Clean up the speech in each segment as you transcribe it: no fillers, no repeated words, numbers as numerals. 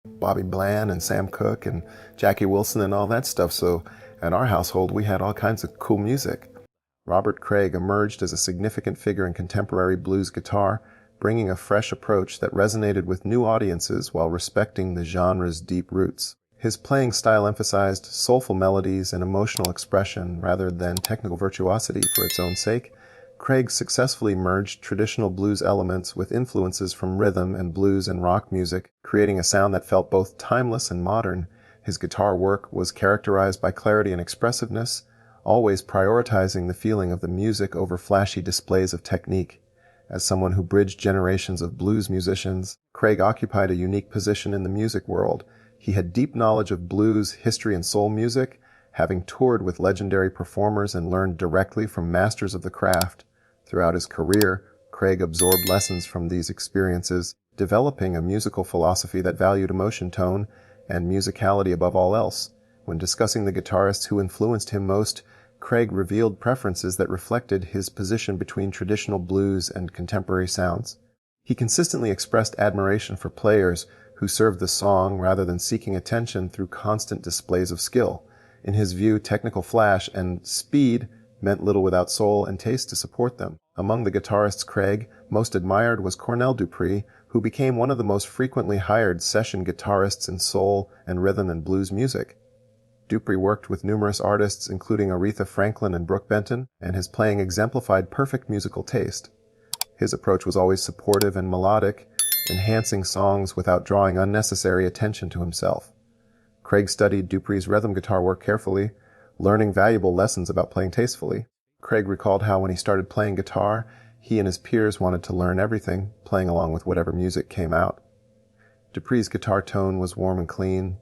Bobby Bland and Sam Cooke and Jackie Wilson and all that stuff. So at our household, we had all kinds of cool music. Robert Cray emerged as a significant figure in contemporary blues guitar, bringing a fresh approach that resonated with new audiences while respecting the genre's deep roots. His playing style emphasized soulful melodies and emotional expression rather than technical virtuosity for its own sake. Craig successfully merged traditional blues elements with influences from rhythm and blues and rock music, creating a sound that felt both timeless and modern. His guitar work was characterized by clarity and expressiveness, always prioritizing the feeling of the music over flashy displays of technique. As someone who bridged generations of blues musicians, Craig occupied a unique position in the music world. He had deep knowledge of blues, history, and soul music, having toured with legendary performers and learned directly from masters of the craft. Throughout his career, Craig absorbed lessons from these experiences, developing a musical philosophy that valued emotion tone and musicality above all else. When discussing the guitarists who influenced him most, Craig revealed preferences that reflected his position between traditional blues and contemporary sounds. He consistently expressed admiration for players who served the song rather than seeking attention through constant displays of skill. In his view, technical flash and speed meant little without soul and taste to support them. Among the guitarists Craig most admired was Cornell Dupree, who became one of the most frequently hired session guitarists in soul and rhythm and blues music. Dupree worked with numerous artists including Aretha Franklin and Brooke Benton, and his playing exemplified perfect musical taste. His approach was always supportive and melodic, enhancing songs without drawing unnecessary attention to himself. Craig studied Dupree's rhythm guitar work carefully, learning valuable lessons about playing tastefully. Craig recalled how when he started playing guitar, he and his peers wanted to learn everything, playing along with whatever music came out. Dupree's guitar tone was warm and clean,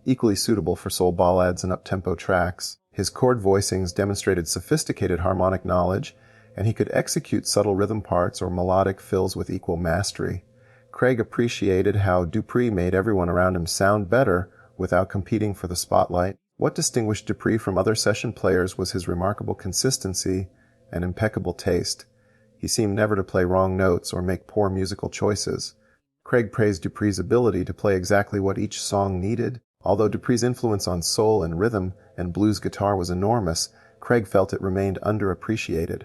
equally suitable for soul ballads and up-tempo tracks. His chord voicings demonstrated sophisticated harmonic knowledge, and he could execute subtle rhythm parts or melodic fills with equal mastery. Craig appreciated how Dupree made everyone around him sound better without competing for the spotlight. What distinguished Dupree from other session players was his remarkable consistency and impeccable taste. He seemed never to play wrong notes or make poor musical choices. Craig praised Dupree's ability to play exactly what each song needed. Although Dupree's influence on soul and rhythm and blues guitar was enormous, Craig felt it remained underappreciated.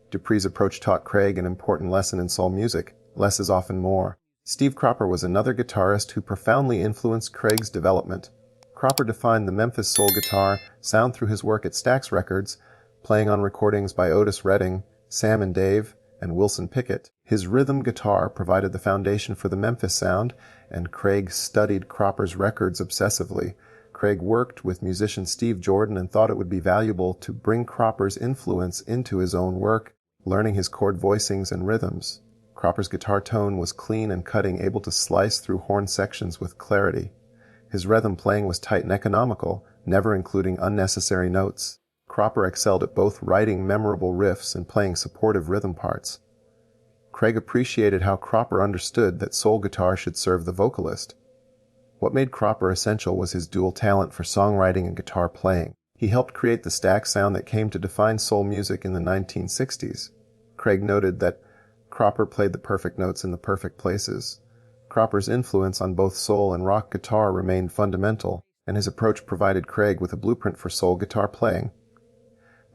Dupree's approach taught Craig an important lesson in soul music: less is often more. Steve Cropper was another guitarist who profoundly influenced Craig's development. Cropper defined the Memphis soul guitar sound through his work at Stax Records, playing on recordings by Otis Redding, Sam and Dave, and Wilson Pickett. His rhythm guitar provided the foundation for the Memphis sound, and Craig studied Cropper's records obsessively. Craig worked with musician Steve Jordan and thought it would be valuable to bring Cropper's influence into his own work, learning his chord voicings and rhythms. Cropper's guitar tone was clean and cutting, able to slice through horn sections with clarity. His rhythm playing was tight and economical, never including unnecessary notes. Cropper excelled at both writing memorable riffs and playing supportive rhythm parts. Craig appreciated how Cropper understood that soul guitar should serve the vocalist. What made Cropper essential was his dual talent for songwriting and guitar playing. He helped create the Stax sound that came to define soul music in the 1960s. Craig noted that Cropper played the perfect notes in the perfect places. Cropper's influence on both soul and rock guitar remained fundamental, and his approach provided Craig with a blueprint for soul guitar playing.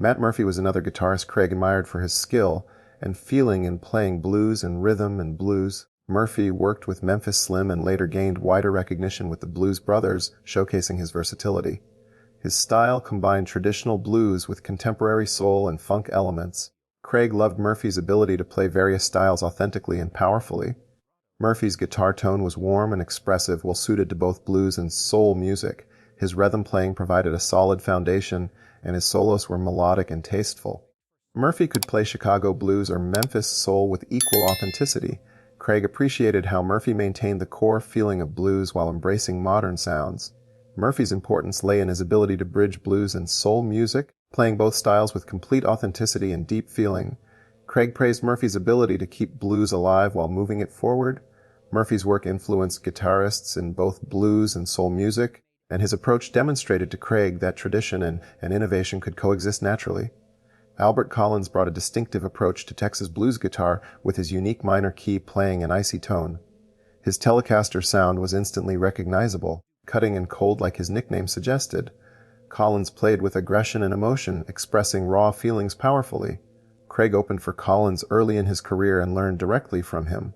Matt Murphy was another guitarist Craig admired for his skill and feeling in playing blues and rhythm and blues. Murphy worked with Memphis Slim and later gained wider recognition with the Blues Brothers, showcasing his versatility. His style combined traditional blues with contemporary soul and funk elements. Craig loved Murphy's ability to play various styles authentically and powerfully. Murphy's guitar tone was warm and expressive, well suited to both blues and soul music. His rhythm playing provided a solid foundation, and his solos were melodic and tasteful. Murphy could play Chicago blues or Memphis soul with equal authenticity. Craig appreciated how Murphy maintained the core feeling of blues while embracing modern sounds. Murphy's importance lay in his ability to bridge blues and soul music, playing both styles with complete authenticity and deep feeling. Craig praised Murphy's ability to keep blues alive while moving it forward. Murphy's work influenced guitarists in both blues and soul music, and his approach demonstrated to Craig that tradition and innovation could coexist naturally. Albert Collins brought a distinctive approach to Texas blues guitar with his unique minor key playing and icy tone. His Telecaster sound was instantly recognizable, cutting and cold like his nickname suggested. Collins played with aggression and emotion, expressing raw feelings powerfully. Craig opened for Collins early in his career and learned directly from him.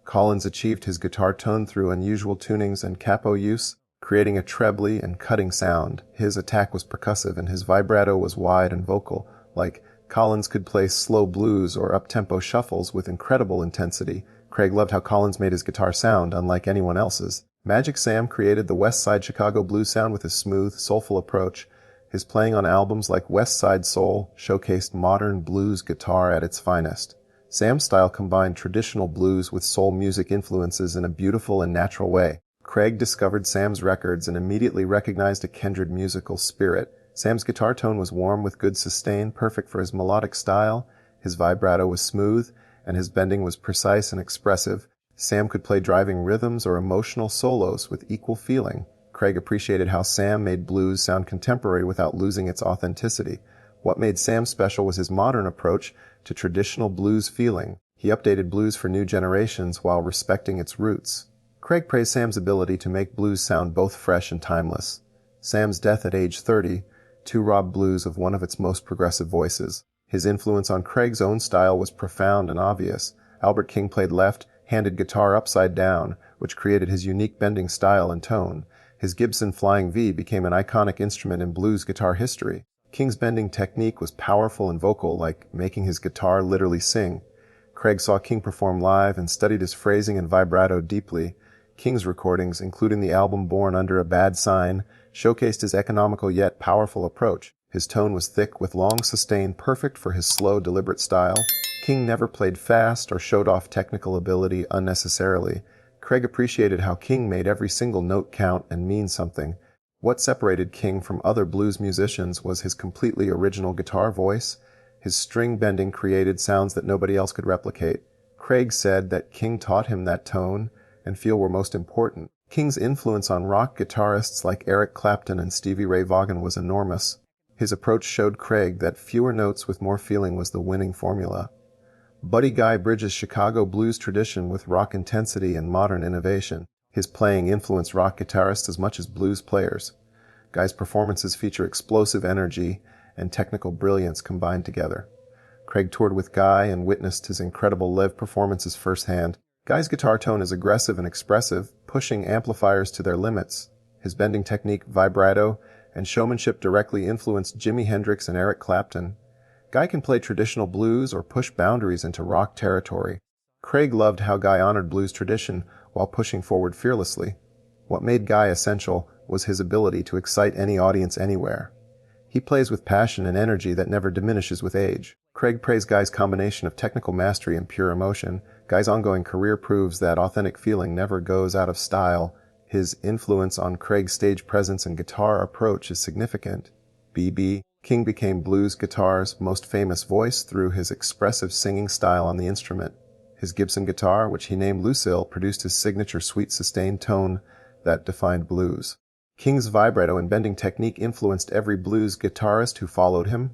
Collins achieved his guitar tone through unusual tunings and capo use, creating a trebly and cutting sound. His attack was percussive and his vibrato was wide and vocal. Like, Collins could play slow blues or up-tempo shuffles with incredible intensity. Craig loved how Collins made his guitar sound unlike anyone else's. Magic Sam created the West Side Chicago blues sound with his smooth, soulful approach. His playing on albums like West Side Soul showcased modern blues guitar at its finest. Sam's style combined traditional blues with soul music influences in a beautiful and natural way. Craig discovered Sam's records and immediately recognized a kindred musical spirit. Sam's guitar tone was warm with good sustain, perfect for his melodic style. His vibrato was smooth, and his bending was precise and expressive. Sam could play driving rhythms or emotional solos with equal feeling. Craig appreciated how Sam made blues sound contemporary without losing its authenticity. What made Sam special was his modern approach to traditional blues feeling. He updated blues for new generations while respecting its roots. Craig praised Sam's ability to make blues sound both fresh and timeless. Sam's death at age 30 robbed blues of one of its most progressive voices. His influence on Craig's own style was profound and obvious. Albert King played left-handed guitar upside down, which created his unique bending style and tone. His Gibson Flying V became an iconic instrument in blues guitar history. King's bending technique was powerful and vocal, like making his guitar literally sing. Craig saw King perform live and studied his phrasing and vibrato deeply. King's recordings, including the album Born Under a Bad Sign, showcased his economical yet powerful approach. His tone was thick with long sustain, perfect for his slow, deliberate style. King never played fast or showed off technical ability unnecessarily. Craig appreciated how King made every single note count and mean something. What separated King from other blues musicians was his completely original guitar voice. His string bending created sounds that nobody else could replicate. Craig said that King taught him that tone and feel were most important. King's influence on rock guitarists like Eric Clapton and Stevie Ray Vaughan was enormous. His approach showed Craig that fewer notes with more feeling was the winning formula. Buddy Guy bridges Chicago blues tradition with rock intensity and modern innovation. His playing influenced rock guitarists as much as blues players. Guy's performances feature explosive energy and technical brilliance combined together. Craig toured with Guy and witnessed his incredible live performances firsthand. Guy's guitar tone is aggressive and expressive, pushing amplifiers to their limits. His bending technique, vibrato, and showmanship directly influenced Jimi Hendrix and Eric Clapton. Guy can play traditional blues or push boundaries into rock territory. Craig loved how Guy honored blues tradition while pushing forward fearlessly. What made Guy essential was his ability to excite any audience anywhere. He plays with passion and energy that never diminishes with age. Craig praised Guy's combination of technical mastery and pure emotion. Guy's ongoing career proves that authentic feeling never goes out of style. His influence on Craig's stage presence and guitar approach is significant. B.B. King became blues guitar's most famous voice through his expressive singing style on the instrument. His Gibson guitar, which he named Lucille, produced his signature sweet sustained tone that defined blues. King's vibrato and bending technique influenced every blues guitarist who followed him.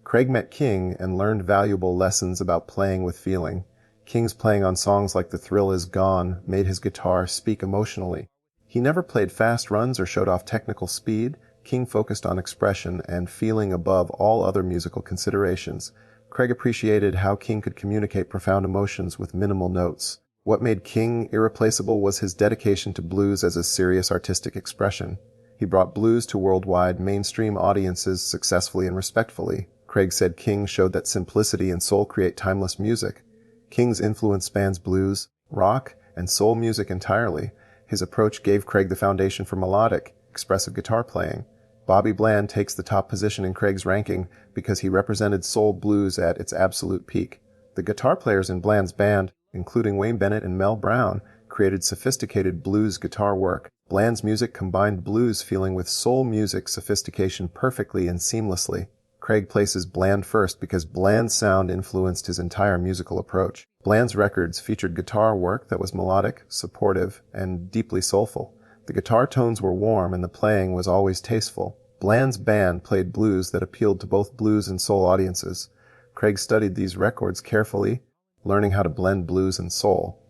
Craig met King and learned valuable lessons about playing with feeling. King's playing on songs like The Thrill Is Gone made his guitar speak emotionally. He never played fast runs or showed off technical speed. King focused on expression and feeling above all other musical considerations. Craig appreciated how King could communicate profound emotions with minimal notes. What made King irreplaceable was his dedication to blues as a serious artistic expression. He brought blues to worldwide mainstream audiences successfully and respectfully. Craig said King showed that simplicity and soul create timeless music. King's influence spans blues, rock, and soul music entirely. His approach gave Craig the foundation for melodic, expressive guitar playing. Bobby Bland takes the top position in Craig's ranking because he represented soul blues at its absolute peak. The guitar players in Bland's band, including Wayne Bennett and Mel Brown, created sophisticated blues guitar work. Bland's music combined blues feeling with soul music sophistication perfectly and seamlessly. Craig places Bland first because Bland's sound influenced his entire musical approach. Bland's records featured guitar work that was melodic, supportive, and deeply soulful. The guitar tones were warm and the playing was always tasteful. Bland's band played blues that appealed to both blues and soul audiences. Craig studied these records carefully, learning how to blend blues and soul.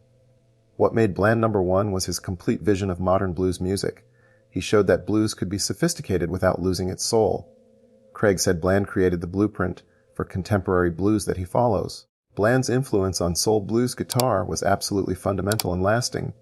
What made Bland #1 was his complete vision of modern blues music. He showed that blues could be sophisticated without losing its soul. Craig said Bland created the blueprint for contemporary blues that he follows. Bland's influence on soul blues guitar was absolutely fundamental and lasting.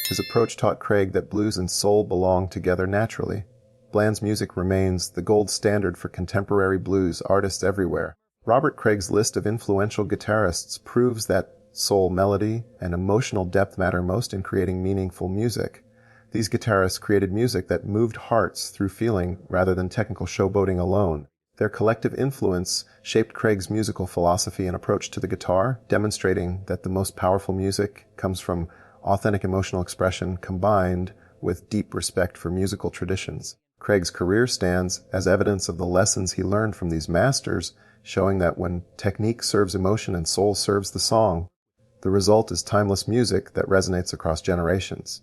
His approach taught Craig that blues and soul belong together naturally. Bland's music remains the gold standard for contemporary blues artists everywhere. Robert Craig's list of influential guitarists proves that soul melody and emotional depth matter most in creating meaningful music. These guitarists created music that moved hearts through feeling rather than technical showboating alone. Their collective influence shaped Craig's musical philosophy and approach to the guitar, demonstrating that the most powerful music comes from authentic emotional expression combined with deep respect for musical traditions. Craig's career stands as evidence of the lessons he learned from these masters, showing that when technique serves emotion and soul serves the song, the result is timeless music that resonates across generations.